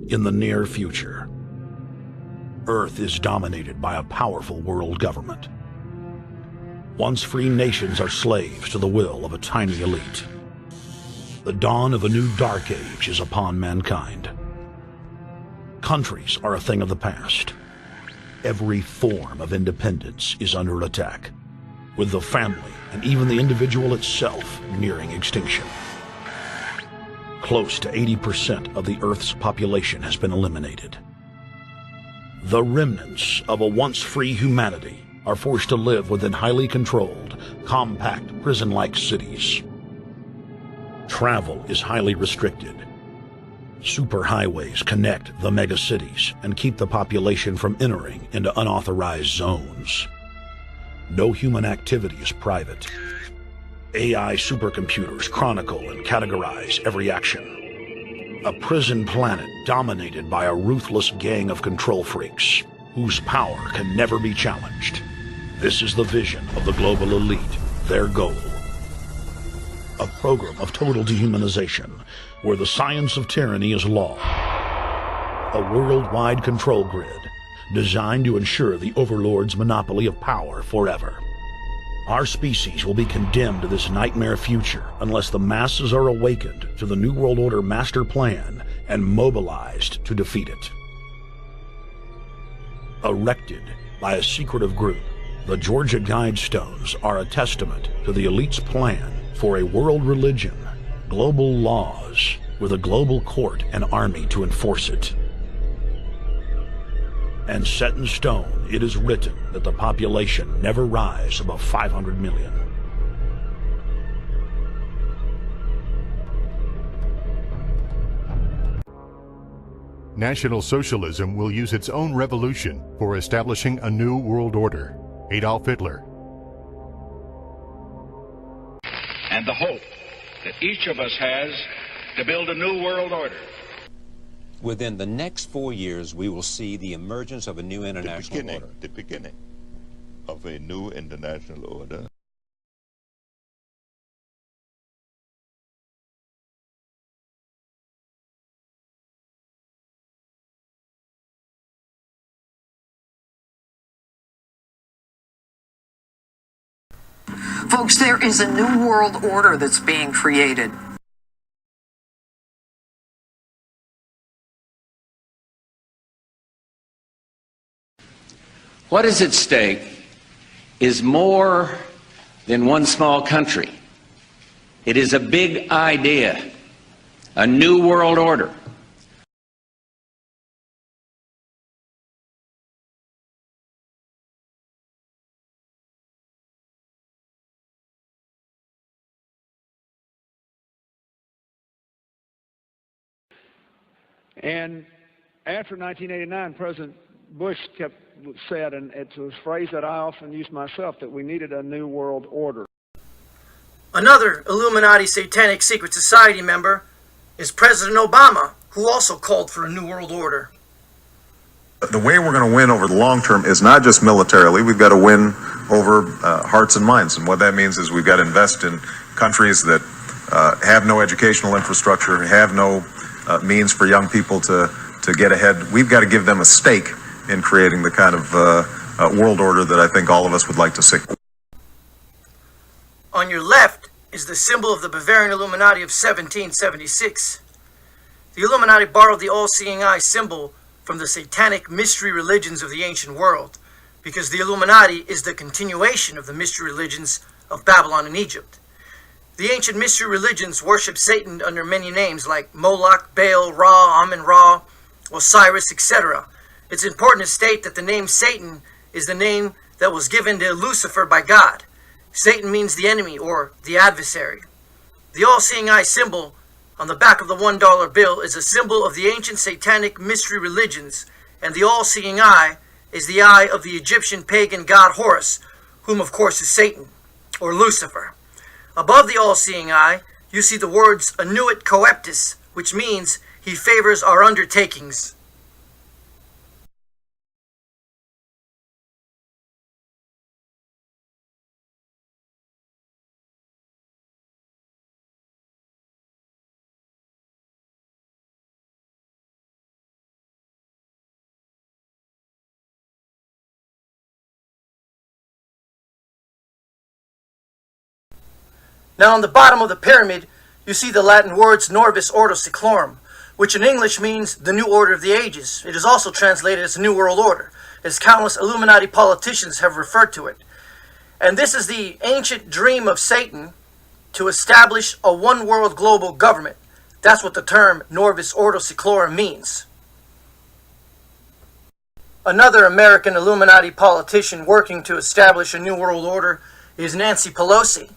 In the near future, Earth is dominated by a powerful world government. Once free nations are slaves to the will of a tiny elite. The dawn of a new dark age is upon mankind. Countries are a thing of the past. Every form of independence is under attack, with the family and even the individual itself nearing extinction. Close to 80% of the Earth's population has been eliminated. The remnants of a once free humanity are forced to live within highly controlled, compact, prison-like cities. Travel is highly restricted. Superhighways connect the megacities and keep the population from entering into unauthorized zones. No human activity is private. AI supercomputers chronicle and categorize every action. A prison planet dominated by a ruthless gang of control freaks, whose power can never be challenged. This is the vision of the global elite, their goal. A program of total dehumanization, where the science of tyranny is law. A worldwide control grid, designed to ensure the overlord's monopoly of power forever. Our species will be condemned to this nightmare future unless the masses are awakened to the New World Order master plan and mobilized to defeat it. Erected by a secretive group, the Georgia Guidestones are a testament to the elite's plan for a world religion, global laws, with a global court and army to enforce it. And set in stone, it is written that the population never rise above 500 million. National Socialism will use its own revolution for establishing a new world order. Adolf Hitler. And the hope that each of us has to build a new world order. Within the next 4 years, we will see the emergence of a new international order. The beginning of a new international order. Folks, there is a new world order that's being created. What is at stake is more than one small country. It is a big idea, a new world order. And after 1989, President Bush said, and it's a phrase that I often use myself, that we needed a new world order. Another Illuminati Satanic Secret Society member is President Obama, who also called for a new world order. The way we're going to win over the long term is not just militarily. We've got to win over hearts and minds. And what that means is we've got to invest in countries that have no educational infrastructure, have no means for young people to get ahead. We've got to give them a stake in creating the kind of world order that I think all of us would like to see. On your left is the symbol of the Bavarian Illuminati of 1776. The Illuminati borrowed the all-seeing eye symbol from the satanic mystery religions of the ancient world, because the Illuminati is the continuation of the mystery religions of Babylon and Egypt. The ancient mystery religions worship Satan under many names like Moloch, Baal, Ra, Amun-Ra, Osiris, etc. It's important to state that the name Satan is the name that was given to Lucifer by God. Satan means the enemy or the adversary. The all-seeing eye symbol on the back of the $1 bill is a symbol of the ancient satanic mystery religions, and the all-seeing eye is the eye of the Egyptian pagan god Horus, whom of course is Satan, or Lucifer. Above the all-seeing eye, you see the words Annuit Coeptus, which means he favors our undertakings. Now on the bottom of the pyramid, you see the Latin words Norvis Ordo Seclorum, which in English means the New Order of the Ages. It is also translated as New World Order, as countless Illuminati politicians have referred to it. And this is the ancient dream of Satan to establish a one-world global government. That's what the term Norvis Ordo Seclorum means. Another American Illuminati politician working to establish a new world order is Nancy Pelosi.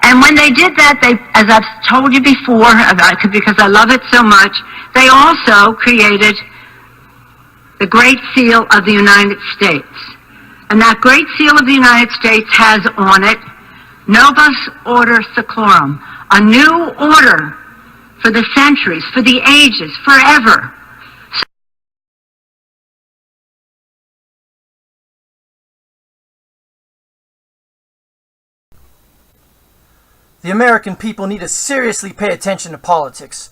And when they did that, they, as I've told you before, because I love it so much, they also created the Great Seal of the United States. And that Great Seal of the United States has on it Novus Order Seclorum, a new order for the centuries, for the ages, forever. The American people need to seriously pay attention to politics.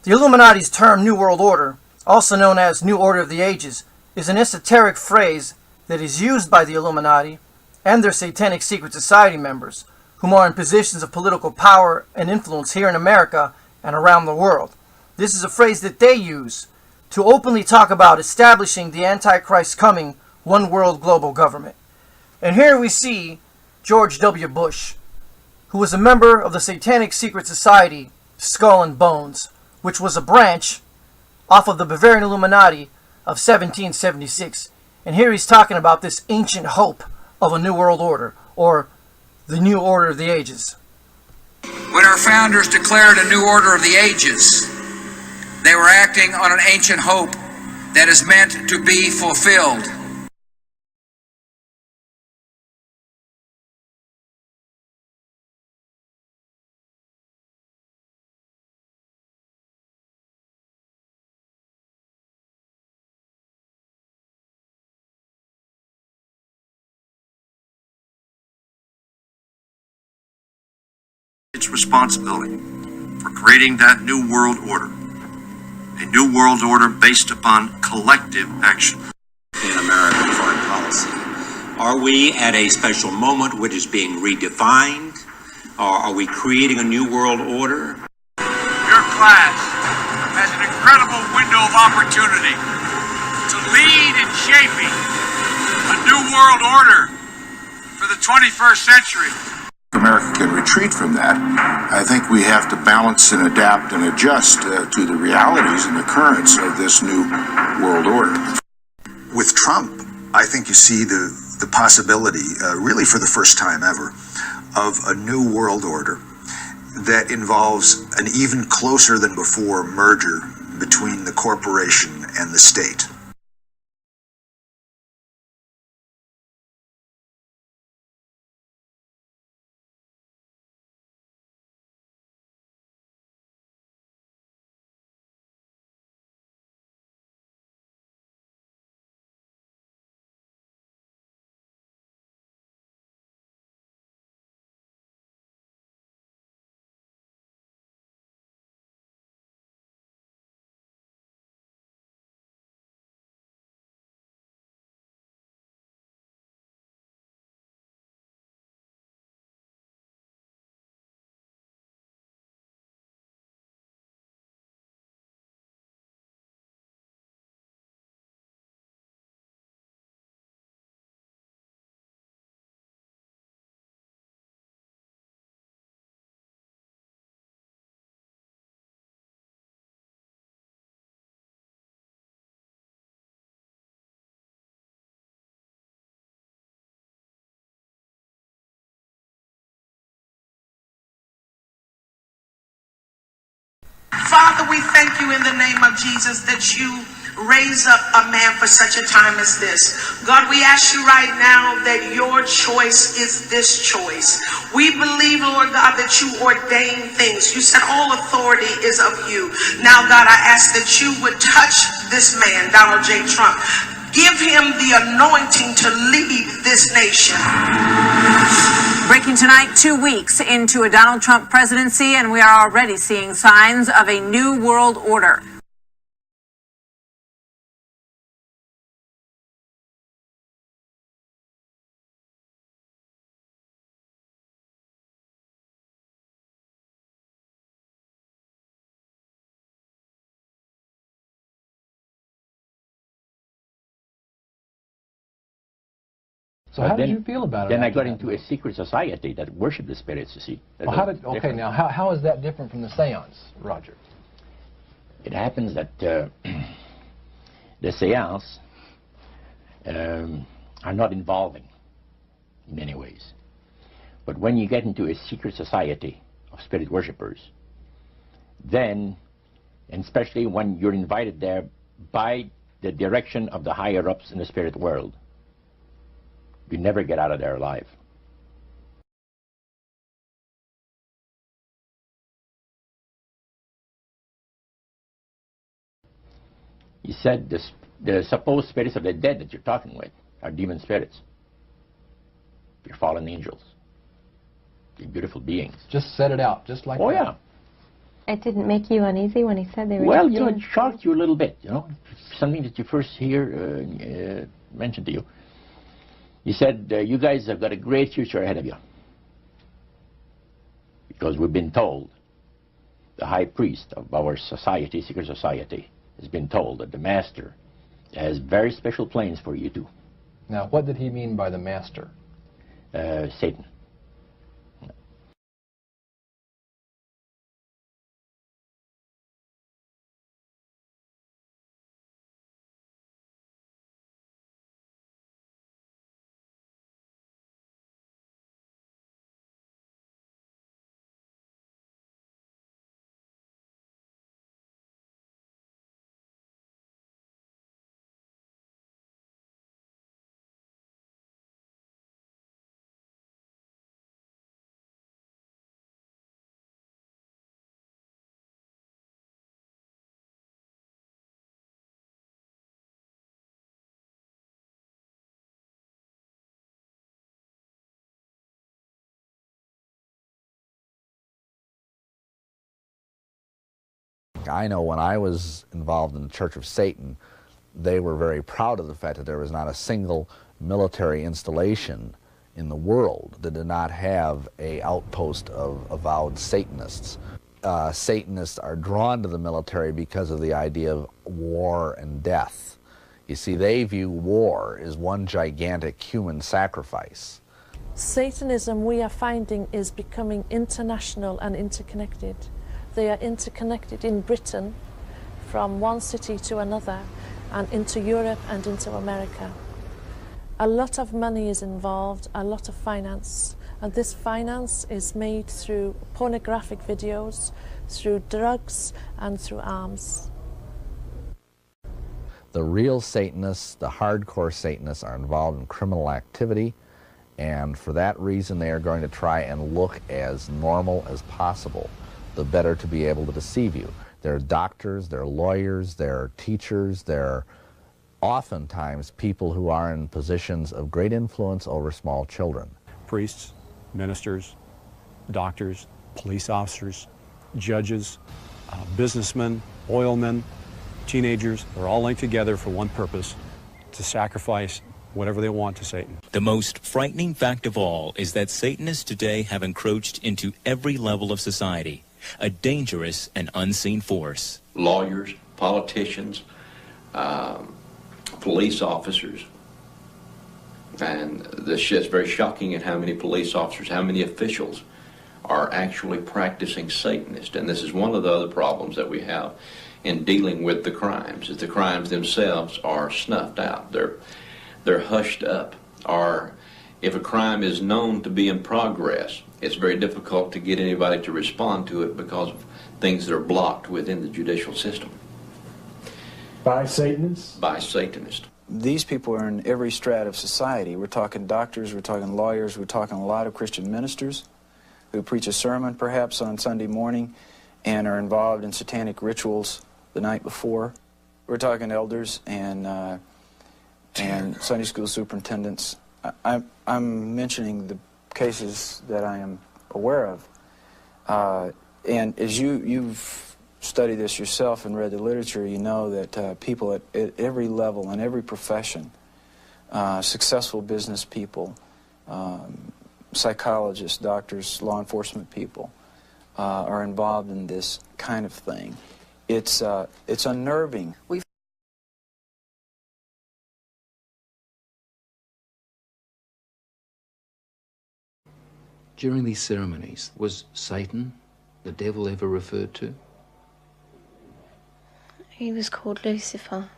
The Illuminati's term New World Order, also known as New Order of the Ages, is an esoteric phrase that is used by the Illuminati and their satanic secret society members, whom are in positions of political power and influence here in America and around the world. This is a phrase that they use to openly talk about establishing the Antichrist coming one world global government. And here we see George W. Bush, who was a member of the satanic secret society Skull and Bones, which was a branch off of the Bavarian Illuminati of 1776. And here he's talking about this ancient hope of a new world order, or the New Order of the Ages. When our founders declared a new order of the ages, they were acting on an ancient hope that is meant to be fulfilled. Its responsibility for creating that new world order, a new world order based upon collective action. In American foreign policy, are we at a special moment which is being redefined, or are we creating a new world order? Your class has an incredible window of opportunity to lead in shaping a new world order for the 21st century. America can retreat from that. I think we have to balance and adapt and adjust to the realities and the currents of this new world order. With Trump, I think you see the possibility, really for the first time ever, of a new world order that involves an even closer than before merger between the corporation and the state. Father, we thank you in the name of Jesus that you raise up a man for such a time as this. God, we ask you right now that your choice is this choice. We believe, Lord God, that you ordain things. You said all authority is of you. Now, God, I ask that you would touch this man, Donald J. Trump. Give him the anointing to lead this nation. Breaking tonight, 2 weeks into a Donald Trump presidency, and we are already seeing signs of a new world order. So how did you feel about it? Then I got into a secret society that worshipped the spirits, you see. Well, now how is that different from the seance, Roger? It happens that the seance are not involving in many ways. But when you get into a secret society of spirit worshippers, then, and especially when you're invited there by the direction of the higher-ups in the spirit world, you never get out of there alive. You said the supposed spirits of the dead that you're talking with are demon spirits. They're fallen angels. They're beautiful beings. Just set it out, just like that. Oh, yeah. It didn't make you uneasy when he said they were... Well, you know, it shocked you a little bit, you know. Something that you first hear mentioned to you. He said, you guys have got a great future ahead of you. Because we've been told, the high priest of our society, secret society, has been told that the master has very special plans for you too. Now, what did he mean by the master? Satan. I know when I was involved in the Church of Satan, they were very proud of the fact that there was not a single military installation in the world that did not have an outpost of avowed Satanists. Satanists are drawn to the military because of the idea of war and death. You see, they view war as one gigantic human sacrifice. Satanism, we are finding, is becoming international and interconnected. They are interconnected in Britain, from one city to another, and into Europe and into America. A lot of money is involved, a lot of finance, and this finance is made through pornographic videos, through drugs, and through arms. The real Satanists, the hardcore Satanists, are involved in criminal activity, and for that reason they are going to try and look as normal as possible, the better to be able to deceive you. They're doctors, they're lawyers, they're teachers, they're oftentimes people who are in positions of great influence over small children. Priests, ministers, doctors, police officers, judges, businessmen, oilmen, teenagers, they're all linked together for one purpose: to sacrifice whatever they want to Satan. The most frightening fact of all is that Satanists today have encroached into every level of society, a dangerous and unseen force. Lawyers, politicians, police officers, and this shit's very shocking at how many police officers, how many officials are actually practicing Satanist. And this is one of the other problems that we have in dealing with the crimes, is the crimes themselves are snuffed out. They're hushed up. Or if a crime is known to be in progress, it's very difficult to get anybody to respond to it because of things that are blocked within the judicial system. By Satanists? By Satanists. These people are in every strata of society. We're talking doctors, we're talking lawyers, we're talking a lot of Christian ministers who preach a sermon perhaps on Sunday morning and are involved in satanic rituals the night before. We're talking elders and Sunday school superintendents. I'm mentioning the cases that I am aware of. And as you've studied this yourself and read the literature, you know that people at every level and every profession, successful business people, psychologists, doctors, law enforcement people, are involved in this kind of thing. It's unnerving. During these ceremonies, was Satan, the devil, ever referred to? He was called Lucifer.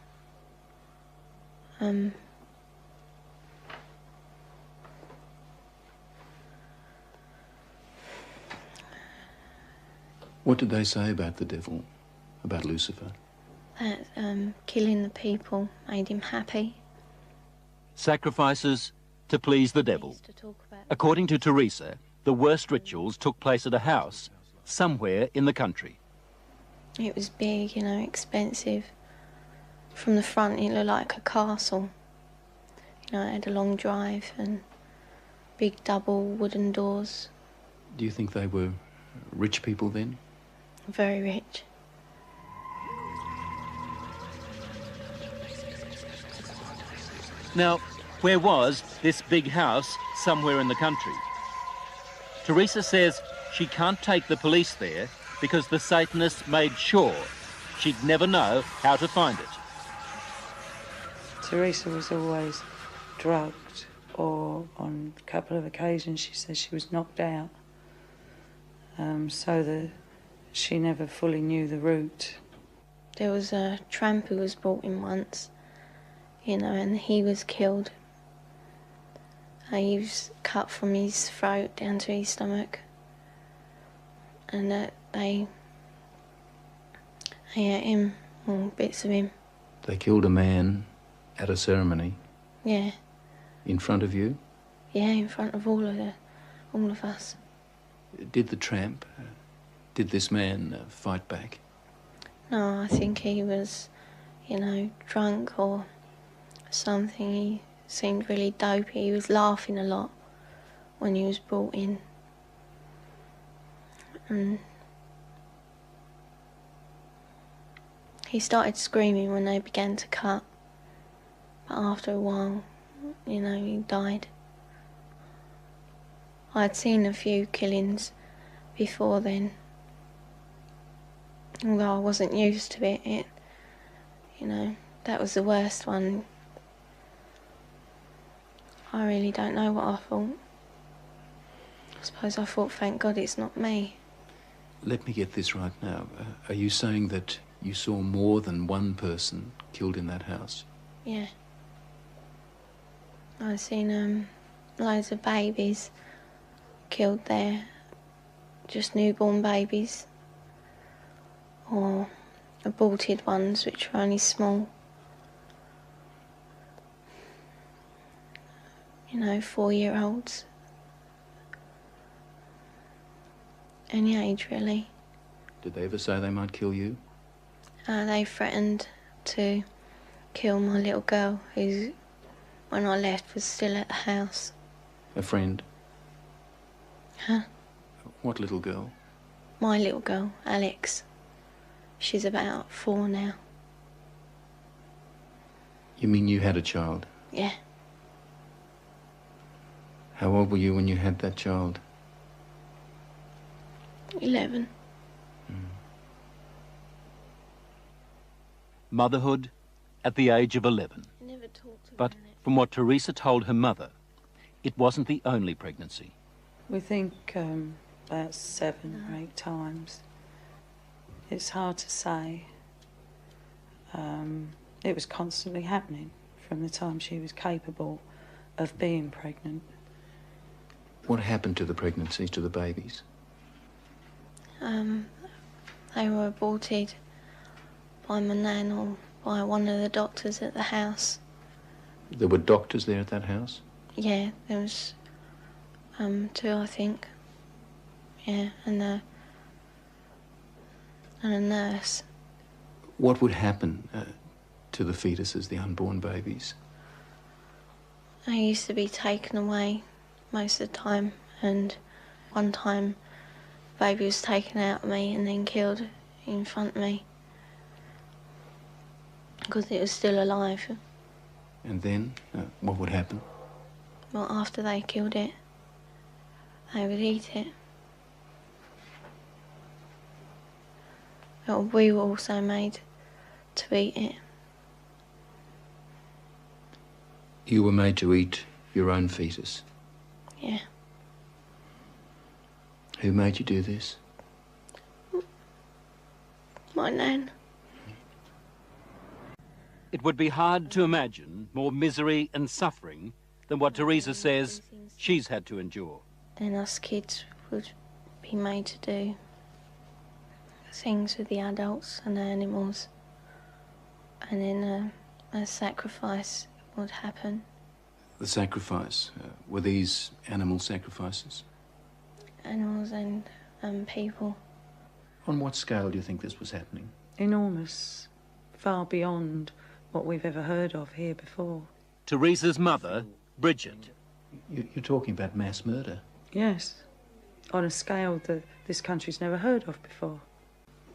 What did they say about the devil, about Lucifer? That killing the people made him happy. Sacrifices to please the devil. According to Teresa, the worst rituals took place at a house somewhere in the country. It was big, you know, expensive. From the front it looked like a castle. You know, it had a long drive and big double wooden doors. Do you think they were rich people then? Very rich. Now, where was this big house somewhere in the country? Teresa says she can't take the police there because the Satanists made sure she'd never know how to find it. Teresa was always drugged, or on a couple of occasions she says she was knocked out, so that she never fully knew the route. There was a tramp who was brought in once, you know, and he was killed. He was cut from his throat down to his stomach, and they ate him, or bits of him. They killed a man at a ceremony Yeah, in front of you? yeah, in front of all of us. Did the tramp, did this man fight back? No, I think he was, you know, drunk or something. He seemed really dopey. He was laughing a lot when he was brought in. And he started screaming when they began to cut. But after a while, you know, he died. I'd seen a few killings before then. Although I wasn't used to it, you know, that was the worst one. I really don't know what I thought. I suppose I thought, thank God it's not me. Let me get this right now. Are you saying that you saw more than one person killed in that house? Yeah. I've seen loads of babies killed there. Just newborn babies. Or aborted ones, which were only small. You know, 4-year-olds. Any age, really. Did they ever say they might kill you? They threatened to kill my little girl, who, when I left, was still at the house. A friend? Huh? What little girl? My little girl, Alex. She's about 4 now. You mean you had a child? Yeah. How old were you when you had that child? 11. Motherhood at the age of 11. Never talked about But from what Teresa told her mother, it wasn't the only pregnancy. We think about 7 or 8 times. It's hard to say. It was constantly happening from the time she was capable of being pregnant. What happened to the pregnancies, to the babies? They were aborted by my nan or by one of the doctors at the house. There were doctors there at that house? Yeah, there was 2, I think. Yeah, and a nurse. What would happen to the fetuses, the unborn babies? They used to be taken away most of the time, and one time the baby was taken out of me and then killed in front of me because it was still alive. And then, what would happen? Well, after they killed it, they would eat it. But we were also made to eat it. You were made to eat your own fetus? Yeah. Who made you do this? My nan. It would be hard to imagine more misery and suffering than what Teresa says she's had to endure. And us kids would be made to do things with the adults and the animals, and then a sacrifice would happen. The sacrifice, were these animal sacrifices? Animals and people. On what scale do you think this was happening? Enormous, far beyond what we've ever heard of here before. Teresa's mother, Bridget. You're talking about mass murder? Yes, on a scale that this country's never heard of before.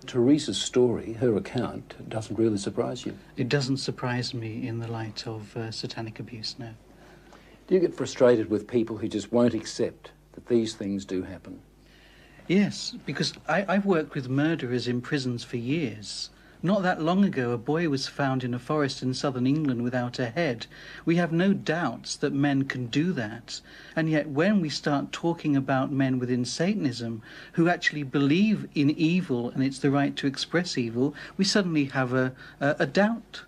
Teresa's story, her account, doesn't really surprise you? It doesn't surprise me in the light of satanic abuse, no. Do you get frustrated with people who just won't accept that these things do happen? Yes, because I've worked with murderers in prisons for years. Not that long ago, a boy was found in a forest in southern England without a head. We have no doubts that men can do that. And yet when we start talking about men within Satanism who actually believe in evil and it's the right to express evil, we suddenly have a doubt.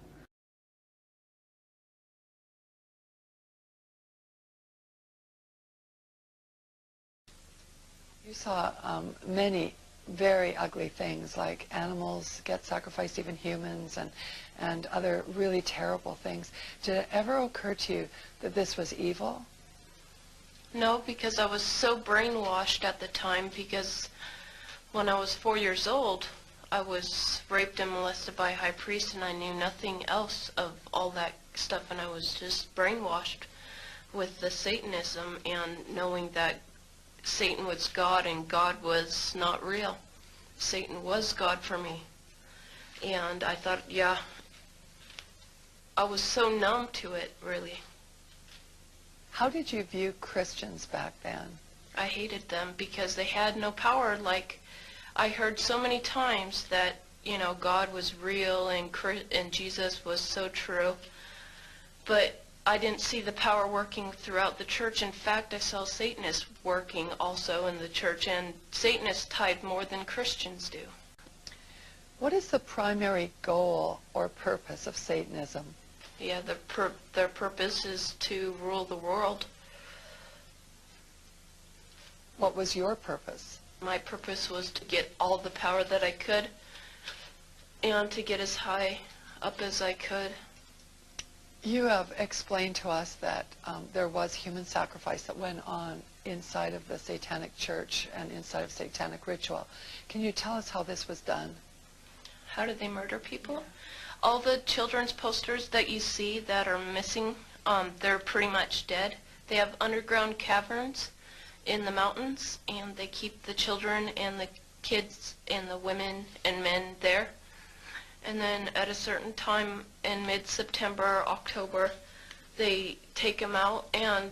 You saw many very ugly things, like animals get sacrificed, even humans, and other really terrible things. Did it ever occur to you that this was evil? No, because I was so brainwashed at the time, because when I was 4 years old, I was raped and molested by a high priest, and I knew nothing else of all that stuff, and I was just brainwashed with the Satanism and knowing that Satan was God and God was not real. Satan was God for me. And I thought, yeah, I was so numb to it, really. How did you view Christians back then? I hated them because they had no power. Like, I heard so many times that, you know, God was real and Jesus was so true. But I didn't see the power working throughout the church. In fact, I saw Satanists working also in the church, and Satanists tithe more than Christians do. What is the primary goal or purpose of Satanism? Yeah, their purpose is to rule the world. What was your purpose? My purpose was to get all the power that I could and to get as high up as I could. You have explained to us that there was human sacrifice that went on inside of the Satanic Church and inside of Satanic ritual. Can you tell us how this was done? How did they murder people? All the children's posters that you see that are missing, they're pretty much dead. They have underground caverns in the mountains, and they keep the children and the kids and the women and men there. And then at a certain time in mid-September, October, they take them out, and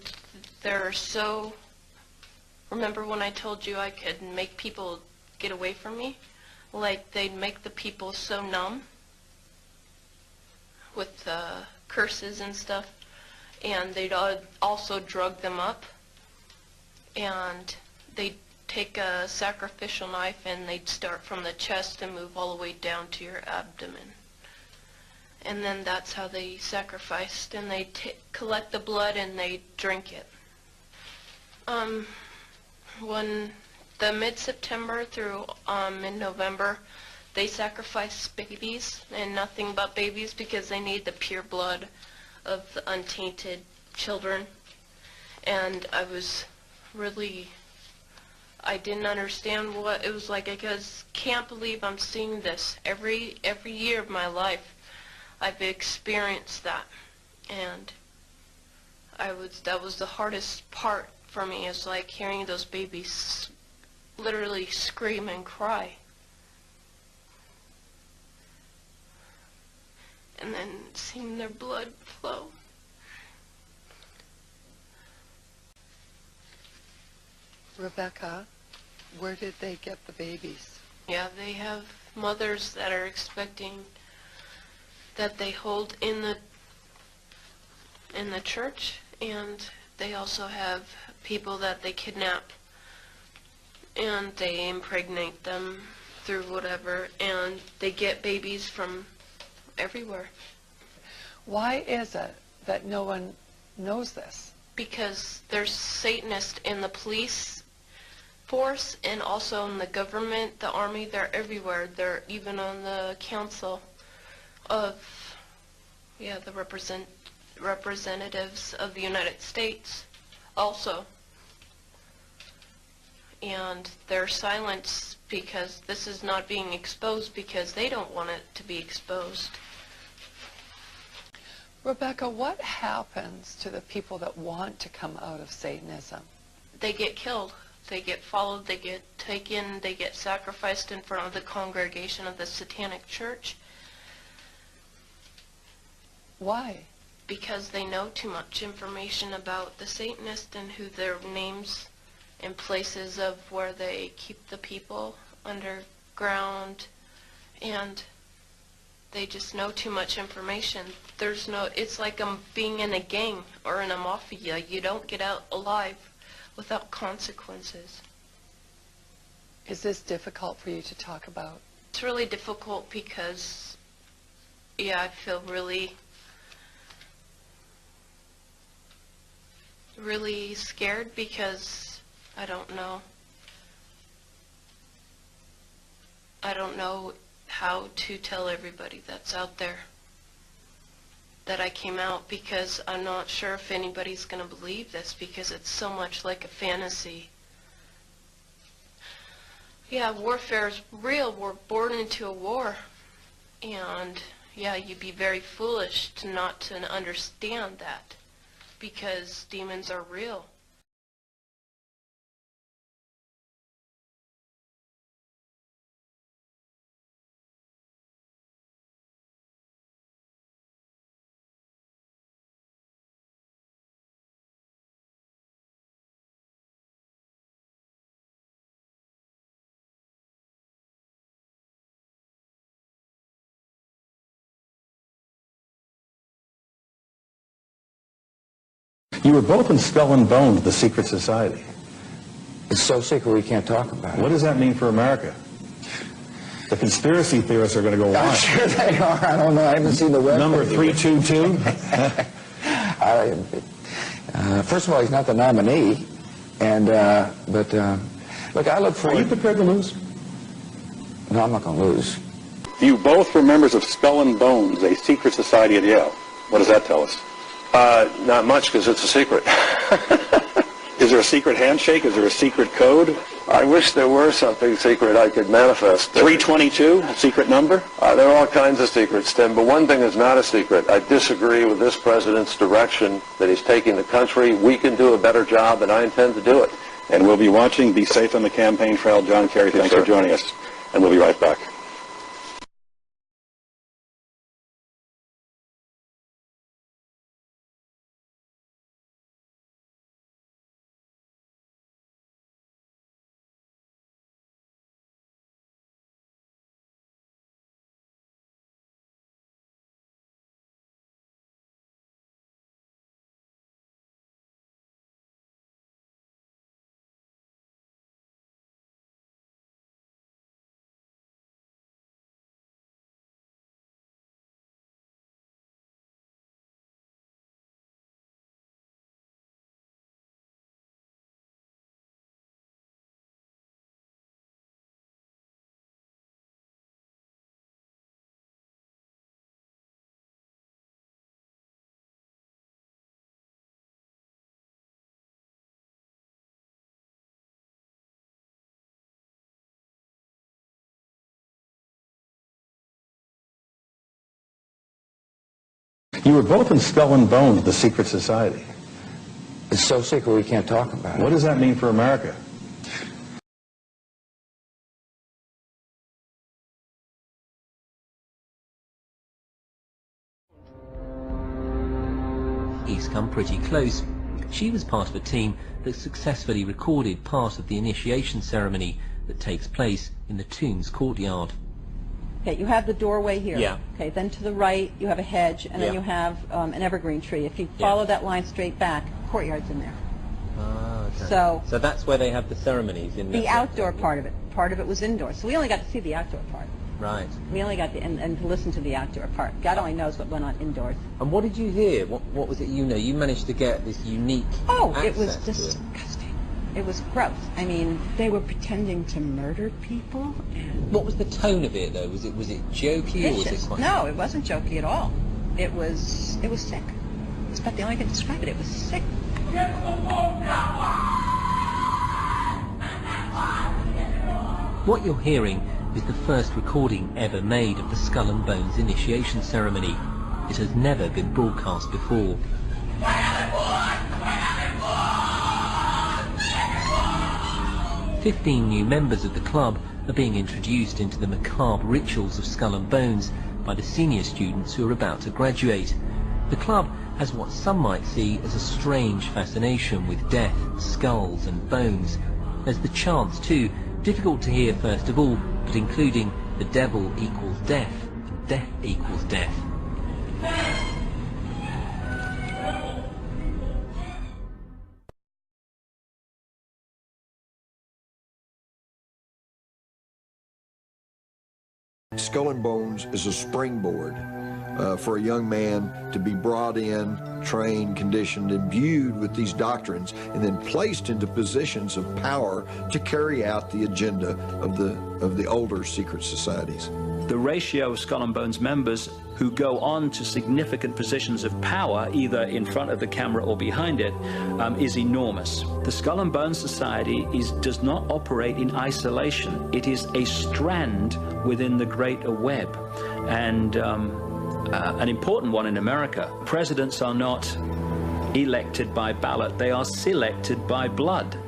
they're so... Remember when I told you I could make people get away from me? Like, they'd make the people so numb with curses and stuff, and they'd also drug them up, and they'd take a sacrificial knife and they'd start from the chest and move all the way down to your abdomen. And then that's how they sacrificed, and they collect the blood and they drink it. When the mid-September through mid-November, they sacrifice babies and nothing but babies because they need the pure blood of the untainted children. And I was really... I didn't understand what it was like. I just can't believe I'm seeing this. Every year of my life, I've experienced that. And that was the hardest part for me, is like hearing those babies literally scream and cry. And then seeing their blood flow. Rebecca, where did they get the babies? Yeah, they have mothers that are expecting, that they hold in the church, and they also have people that they kidnap and they impregnate them through whatever, and they get babies from everywhere. Why is it that no one knows this? Because there's Satanists in the police force and also in the government, the army. They're everywhere. They're even on the council of, the representatives of the United States also. And they're silenced because this is not being exposed because they don't want it to be exposed. Rebecca, what happens to the people that want to come out of Satanism? They get killed. They get followed. They get taken. They get sacrificed in front of the congregation of the Satanic Church. Why? Because they know too much information about the Satanists and who their names and places of where they keep the people underground, and they just know too much information. It's like being in a gang or in a mafia. You don't get out alive without consequences. Is this difficult for you to talk about? It's really difficult because, I feel really scared because I don't know how to tell everybody that's out there that I came out, because I'm not sure if anybody's going to believe this because it's so much like a fantasy. Warfare is real. We're born into a war, and you'd be very foolish not to understand that because demons are real. You were both in Skull and Bones, the secret society. It's so secret we can't talk about it. What does that mean for America? The conspiracy theorists are going to go wild. I'm sure they are. I don't know. I haven't seen the web. Number 322? First of all, he's not the nominee. And, look, I look forward... Are you prepared to lose? No, I'm not going to lose. You both were members of Skull and Bones, a secret society at Yale. What does that tell us? Not much, because it's a secret. Is there a secret handshake? Is there a secret code? I wish there were something secret I could manifest. 322, a secret number? There are all kinds of secrets, Tim, but one thing is not a secret. I disagree with this president's direction that he's taking the country. We can do a better job, and I intend to do it. And we'll be watching. Be safe on the campaign trail. John Kerry, thanks for joining us. And we'll be right back. You were both in Skull and Bones, the secret society. It's so secret we can't talk about it. What does that mean for America? He's come pretty close. She was part of a team that successfully recorded part of the initiation ceremony that takes place in the tomb's courtyard. Okay, you have the doorway here. Yeah. Okay, then to the right you have a hedge, and then you have an evergreen tree. If you follow that line straight back, courtyard's in there. Ah, I So that's where they have the ceremonies in the outdoor part of it. Part of it was indoors. So we only got to see the outdoor part. Right. We only got and to listen to the outdoor part. God only knows what went on indoors. And what did you hear? What was it you know? You managed to get this unique it was disgusting. It was gross. I mean, they were pretending to murder people. And what was the tone of it, though? Was it jokey or was it quite... No, it wasn't jokey at all. It was sick. It's about the only way to describe it. It was sick. What you're hearing is the first recording ever made of the Skull and Bones initiation ceremony. It has never been broadcast before. 15 new members of the club are being introduced into the macabre rituals of Skull and Bones by the senior students who are about to graduate. The club has what some might see as a strange fascination with death, skulls and bones. There's the chants too, difficult to hear first of all, but including the devil equals death, death equals death. Skull and Bones is a springboard for a young man to be brought in, trained, conditioned, imbued with these doctrines, and then placed into positions of power to carry out the agenda of the older secret societies. The ratio of Skull and Bones members who go on to significant positions of power, either in front of the camera or behind it, is enormous. The Skull and Bones Society does not operate in isolation. It is a strand within the greater web, and an important one in America. Presidents are not elected by ballot, they are selected by blood.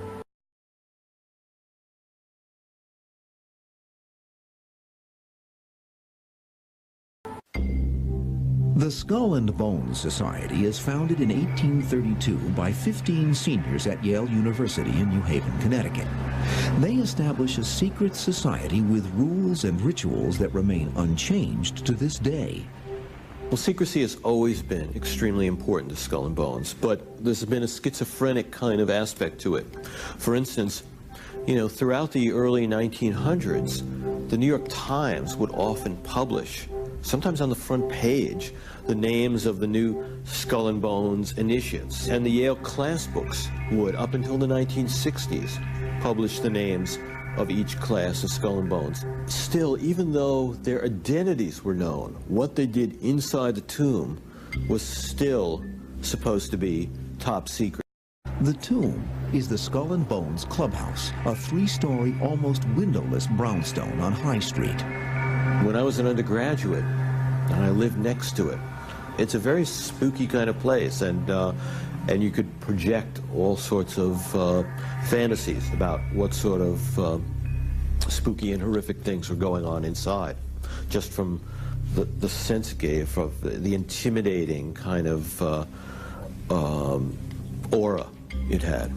The Skull and Bones Society is founded in 1832 by 15 seniors at Yale University in New Haven, Connecticut. They establish a secret society with rules and rituals that remain unchanged to this day. Well, secrecy has always been extremely important to Skull and Bones, but there's been a schizophrenic kind of aspect to it. For instance, you know, throughout the early 1900s, the New York Times would often publish, sometimes on the front page, the names of the new Skull and Bones initiates. And the Yale class books would, up until the 1960s, publish the names of each class of Skull and Bones. Still, even though their identities were known, what they did inside the tomb was still supposed to be top secret. The tomb is the Skull and Bones Clubhouse, a 3-story, almost windowless brownstone on High Street. When I was an undergraduate, and I lived next to it, it's a very spooky kind of place, and you could project all sorts of fantasies about what sort of spooky and horrific things were going on inside, just from the sense it gave of the intimidating kind of aura it had.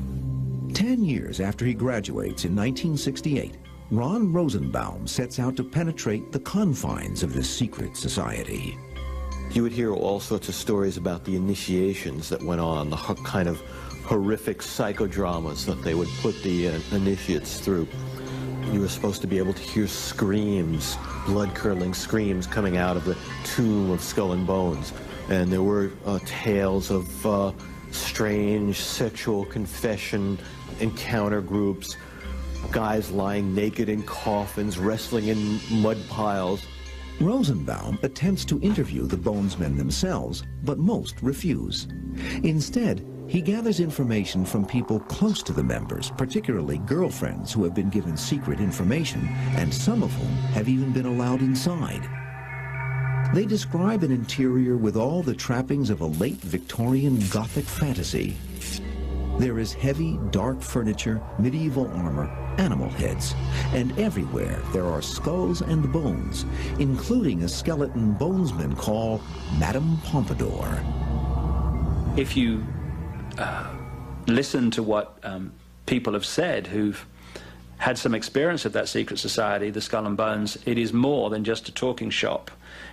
10 years after he graduates in 1968, Ron Rosenbaum sets out to penetrate the confines of this secret society. You would hear all sorts of stories about the initiations that went on, the kind of horrific psychodramas that they would put the initiates through. You were supposed to be able to hear screams, blood-curdling screams coming out of the tomb of Skull and Bones. And there were tales of strange sexual confession encounter groups, guys lying naked in coffins, wrestling in mud piles. Rosenbaum attempts to interview the Bonesmen themselves, but most refuse. Instead, he gathers information from people close to the members, particularly girlfriends who have been given secret information, and some of whom have even been allowed inside. They describe an interior with all the trappings of a late Victorian Gothic fantasy. There is heavy, dark furniture, medieval armor, animal heads, and everywhere there are skulls and bones, including a skeleton bonesman called Madame Pompadour. If you listen to what people have said who've had some experience of that secret society, the Skull and Bones, it is more than just a talking shop.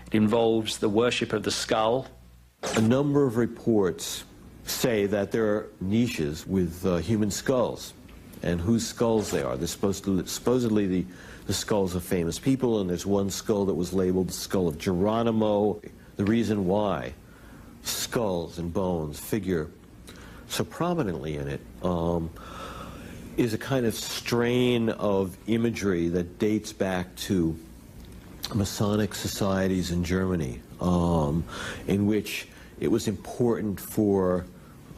It involves the worship of the skull. A number of reports say that there are niches with human skulls and whose skulls they are. They're supposedly the skulls of famous people, and there's one skull that was labeled the skull of Geronimo. The reason why skulls and bones figure so prominently in it is a kind of strain of imagery that dates back to Masonic societies in Germany, in which it was important for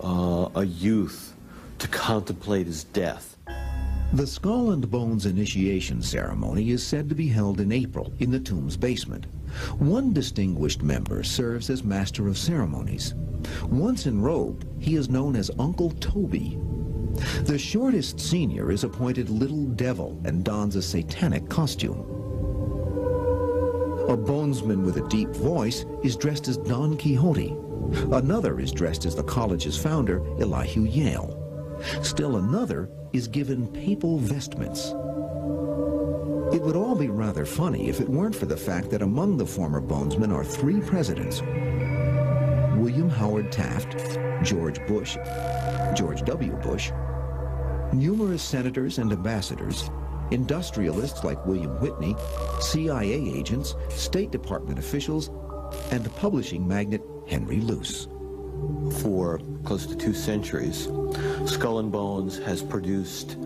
a youth to contemplate his death. The Skull and Bones initiation ceremony is said to be held in April in the tomb's basement. One distinguished member serves as master of ceremonies. Once enrobed, he is known as Uncle Toby. The shortest senior is appointed Little Devil and dons a satanic costume. A bonesman with a deep voice is dressed as Don Quixote. Another is dressed as the college's founder, Elihu Yale. Still another is given papal vestments. It would all be rather funny if it weren't for the fact that among the former bonesmen are 3 presidents: William Howard Taft, George Bush, George W. Bush, numerous senators and ambassadors, industrialists like William Whitney, CIA agents, State Department officials, and publishing magnate Henry Luce. For close to 2 centuries, Skull and Bones has produced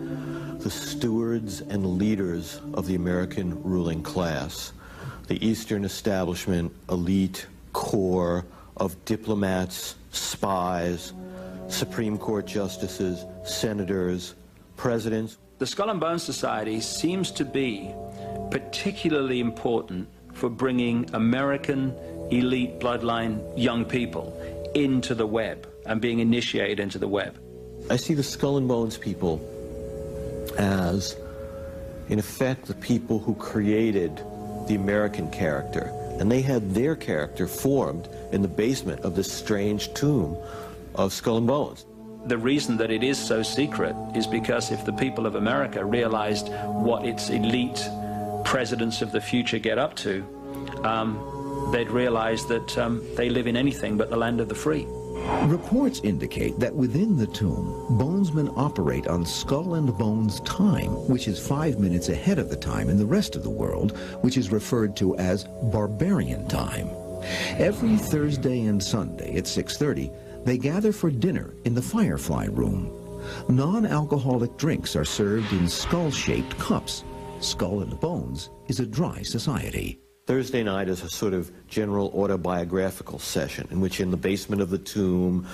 the stewards and leaders of the American ruling class, the Eastern establishment, elite core of diplomats, spies, Supreme Court justices, senators, presidents. The Skull and Bones Society seems to be particularly important for bringing American elite bloodline young people into the web and being initiated into the web. I see the Skull and Bones people as, in effect, the people who created the American character, and they had their character formed in the basement of this strange tomb of Skull and Bones. The reason that it is so secret is because if the people of America realized what its elite presidents of the future get up to, they'd realize that they live in anything but the land of the free. Reports indicate that within the tomb, bonesmen operate on Skull and Bones time, which is 5 minutes ahead of the time in the rest of the world, which is referred to as barbarian time. Every Thursday and Sunday at 6:30, they gather for dinner in the Firefly Room. Non-alcoholic drinks are served in skull-shaped cups. Skull and Bones is a dry society. Thursday night is a sort of general autobiographical session in which, in the basement of the tomb,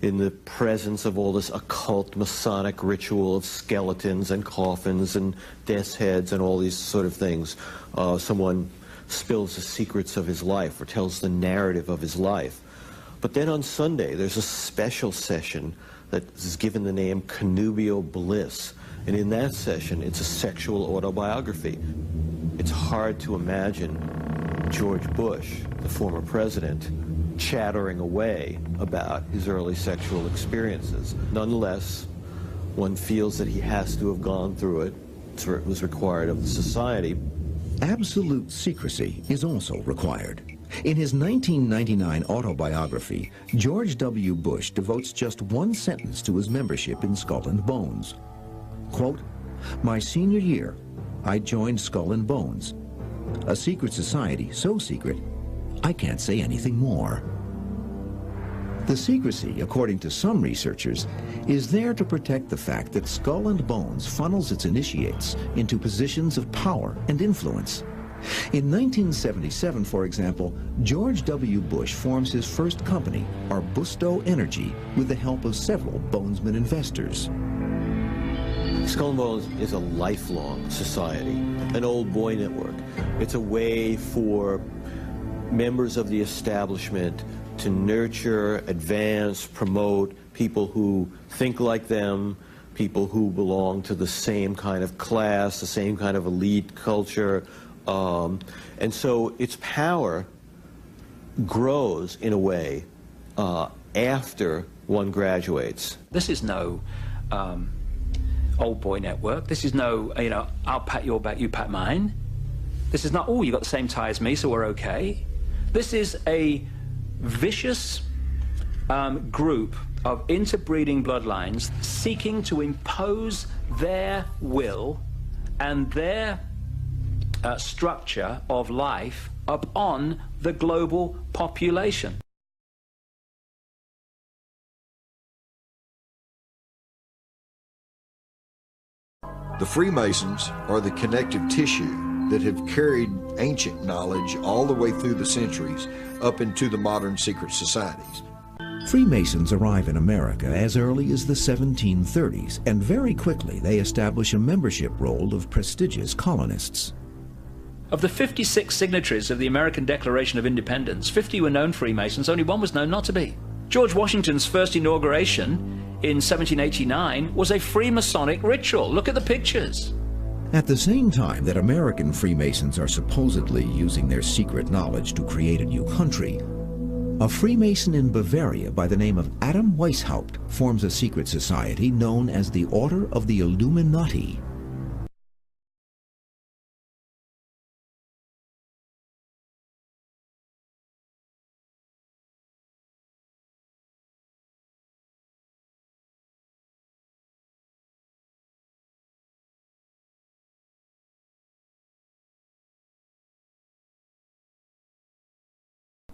in the presence of all this occult Masonic ritual of skeletons and coffins and death's heads and all these sort of things, someone spills the secrets of his life or tells the narrative of his life. But then on Sunday, there's a special session that is given the name Connubial Bliss. And in that session, it's a sexual autobiography. It's hard to imagine George Bush, the former president, chattering away about his early sexual experiences. Nonetheless, one feels that he has to have gone through it. It was required of the society. Absolute secrecy is also required. In his 1999 autobiography, George W. Bush devotes just 1 sentence to his membership in Skull and Bones. Quote, "My senior year, I joined Skull and Bones, a secret society so secret, I can't say anything more." The secrecy, according to some researchers, is there to protect the fact that Skull and Bones funnels its initiates into positions of power and influence. In 1977, for example, George W. Bush forms his first company, Arbusto Energy, with the help of several Bonesman investors. Skull and Bones is a lifelong society, an old boy network. It's a way for members of the establishment to nurture, advance, promote people who think like them, people who belong to the same kind of class, the same kind of elite culture. And so its power grows in a way after one graduates. This is no old boy network. This is no, I'll pat your back, you pat mine. This is not, oh, you got the same tie as me, so we're okay. This is a vicious group of interbreeding bloodlines seeking to impose their will and their structure of life upon the global population. The Freemasons are the connective tissue that have carried ancient knowledge all the way through the centuries up into the modern secret societies. Freemasons arrive in America as early as the 1730s, and very quickly they establish a membership roll of prestigious colonists. Of the 56 signatories of the American Declaration of Independence, 50 were known Freemasons, only one was known not to be. George Washington's first inauguration in 1789 was a Freemasonic ritual. Look at the pictures. At the same time that American Freemasons are supposedly using their secret knowledge to create a new country, a Freemason in Bavaria by the name of Adam Weishaupt forms a secret society known as the Order of the Illuminati.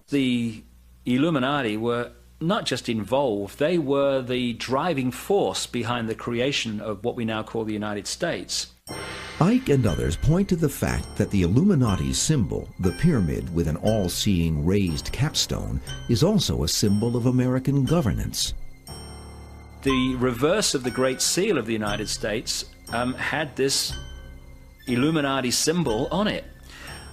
The Illuminati were not just involved, they were the driving force behind the creation of what we now call the United States. Ike and others point to the fact that the Illuminati's symbol, the pyramid with an all-seeing raised capstone, is also a symbol of American governance. The reverse of the Great Seal of the United States had this Illuminati symbol on it.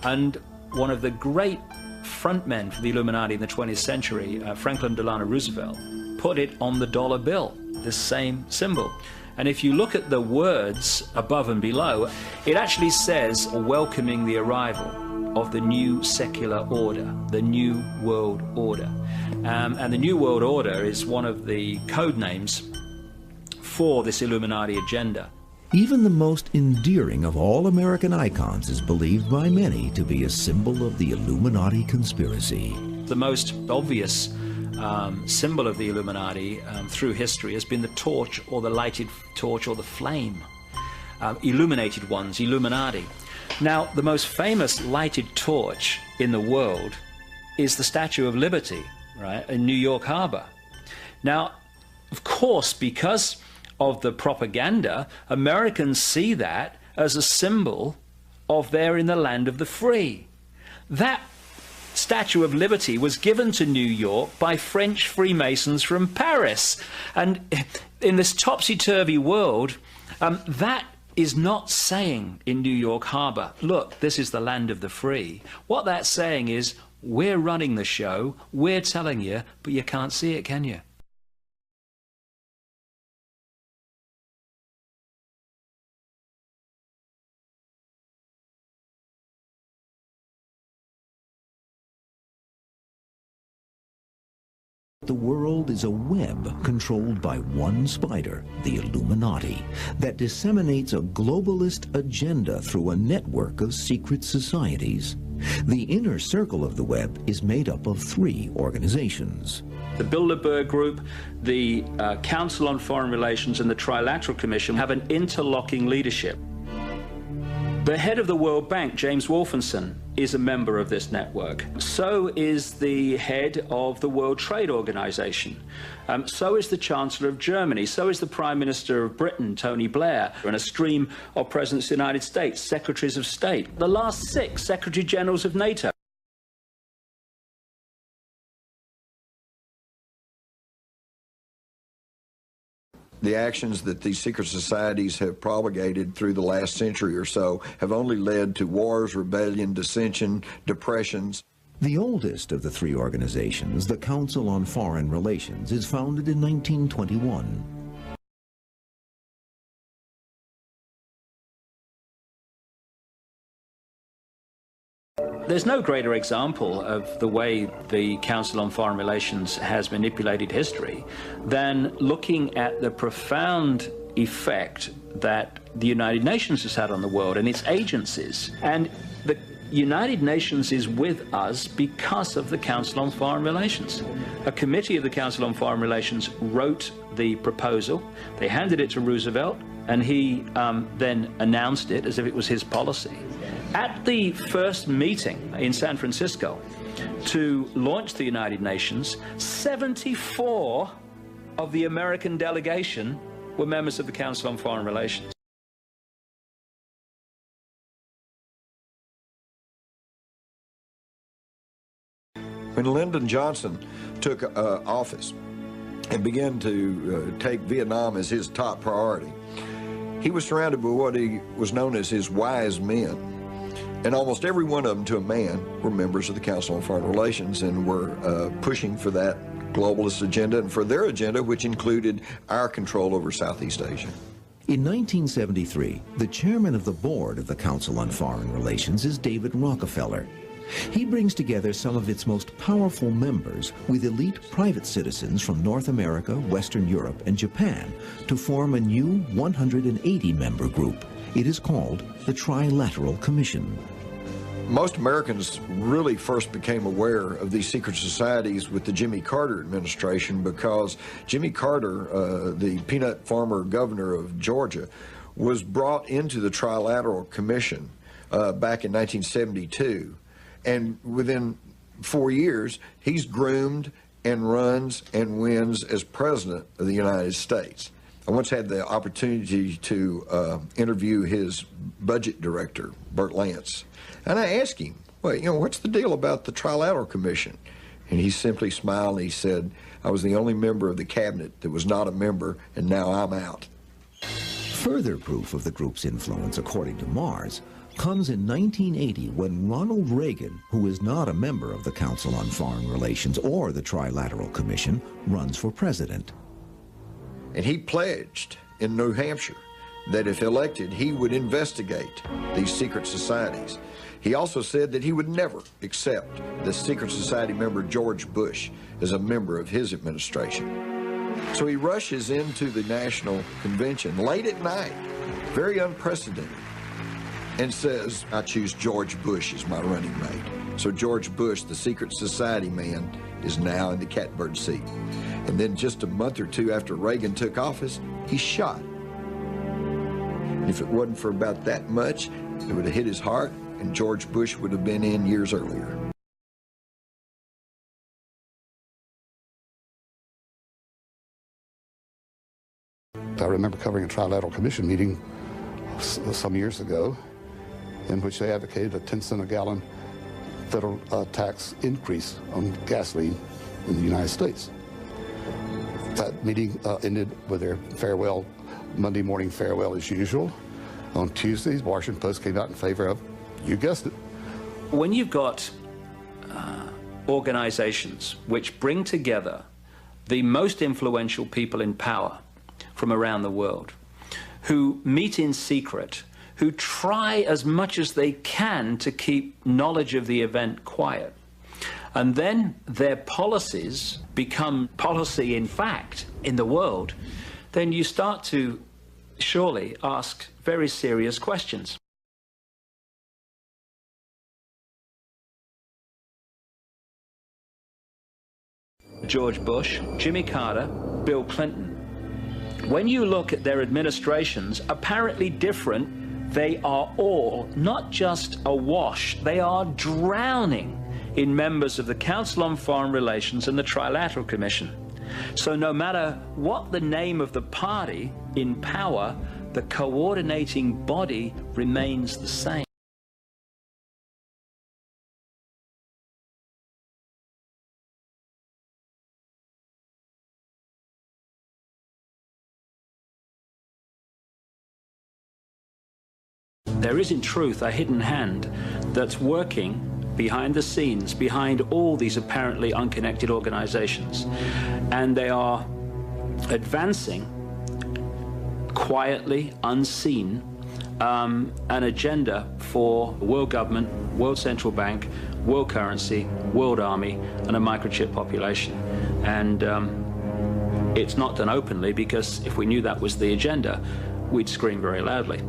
And one of the great frontmen for the Illuminati in the 20th century, Franklin Delano Roosevelt, put it on the dollar bill, the same symbol. And if you look at the words above and below, it actually says, welcoming the arrival of the new secular order, the New World Order. And the New World Order is one of the code names for this Illuminati agenda. Even the most endearing of all American icons is believed by many to be a symbol of the Illuminati conspiracy. The most obvious symbol of the Illuminati through history has been the torch, or the lighted torch, or the flame. Illuminated ones, Illuminati. Now, the most famous lighted torch in the world is the Statue of Liberty, right, in New York Harbor. Now, of course, because of the propaganda, Americans see that as a symbol of they're in the land of the free. That Statue of Liberty was given to New York by French Freemasons from Paris. And in this topsy-turvy world, that is not saying in New York Harbor, look, this is the land of the free. What that's saying is, we're running the show, we're telling you, but you can't see it, can you? The world is a web controlled by one spider, the Illuminati, that disseminates a globalist agenda through a network of secret societies. The inner circle of the web is made up of 3 organizations. The Bilderberg Group, the Council on Foreign Relations, and the Trilateral Commission have an interlocking leadership. The head of the World Bank, James Wolfensohn, is a member of this network. So is the head of the World Trade Organization. So is the Chancellor of Germany. So is the Prime Minister of Britain, Tony Blair, and a stream of Presidents of the United States, Secretaries of State, the last 6 Secretary Generals of NATO. The actions that these secret societies have propagated through the last century or so have only led to wars, rebellion, dissension, depressions. The oldest of the 3 organizations, the Council on Foreign Relations, is founded in 1921. There's no greater example of the way the Council on Foreign Relations has manipulated history than looking at the profound effect that the United Nations has had on the world and its agencies. And the United Nations is with us because of the Council on Foreign Relations. A committee of the Council on Foreign Relations wrote the proposal. They handed it to Roosevelt, and he then announced it as if it was his policy. At the first meeting in San Francisco to launch the United Nations, 74 of the American delegation were members of the Council on Foreign Relations. When Lyndon Johnson took office and began to take Vietnam as his top priority, he was surrounded by what he was known as his wise men. And almost every one of them, to a man, were members of the Council on Foreign Relations and were pushing for that globalist agenda and for their agenda, which included our control over Southeast Asia. In 1973, the chairman of the board of the Council on Foreign Relations is David Rockefeller. He brings together some of its most powerful members with elite private citizens from North America, Western Europe, and Japan to form a new 180-member group. It is called the Trilateral Commission. Most Americans really first became aware of these secret societies with the Jimmy Carter administration because Jimmy Carter, the peanut farmer governor of Georgia, was brought into the Trilateral Commission back in 1972. And within 4 years, he's groomed and runs and wins as president of the United States. I once had the opportunity to interview his budget director, Bert Lance. And I asked him, well, you know, what's the deal about the Trilateral Commission? And he simply smiled and he said, I was the only member of the cabinet that was not a member, and now I'm out. Further proof of the group's influence, according to Mars, comes in 1980 when Ronald Reagan, who is not a member of the Council on Foreign Relations or the Trilateral Commission, runs for president. And he pledged in New Hampshire that if elected, he would investigate these secret societies. He also said that he would never accept the secret society member George Bush as a member of his administration. So he rushes into the National Convention late at night, very unprecedented, and says, I choose George Bush as my running mate. So George Bush, the secret society man, is now in the catbird seat. And then just a month or two after Reagan took office, he's shot. If it wasn't for about that much, it would have hit his heart, and George Bush would have been in years earlier. I remember covering a Trilateral Commission meeting some years ago in which they advocated a 10-cent a gallon federal tax increase on gasoline in the United States. That meeting ended with their farewell, Monday morning farewell as usual. On Tuesday, the Washington Post came out in favor of, you guessed it. When you've got organizations which bring together the most influential people in power from around the world, who meet in secret, who try as much as they can to keep knowledge of the event quiet, and then their policies become policy in fact in the world, then you start to surely ask very serious questions. George Bush, Jimmy Carter, Bill Clinton. When you look at their administrations, apparently different, they are all not just awash, they are drowning in members of the Council on Foreign Relations and the Trilateral Commission. So no matter what the name of the party in power, the coordinating body remains the same. There is in truth a hidden hand that's working behind the scenes, behind all these apparently unconnected organizations. And they are advancing quietly, unseen, an agenda for world government, world central bank, world currency, world army, and a microchip population. And it's not done openly, because if we knew that was the agenda, we'd scream very loudly.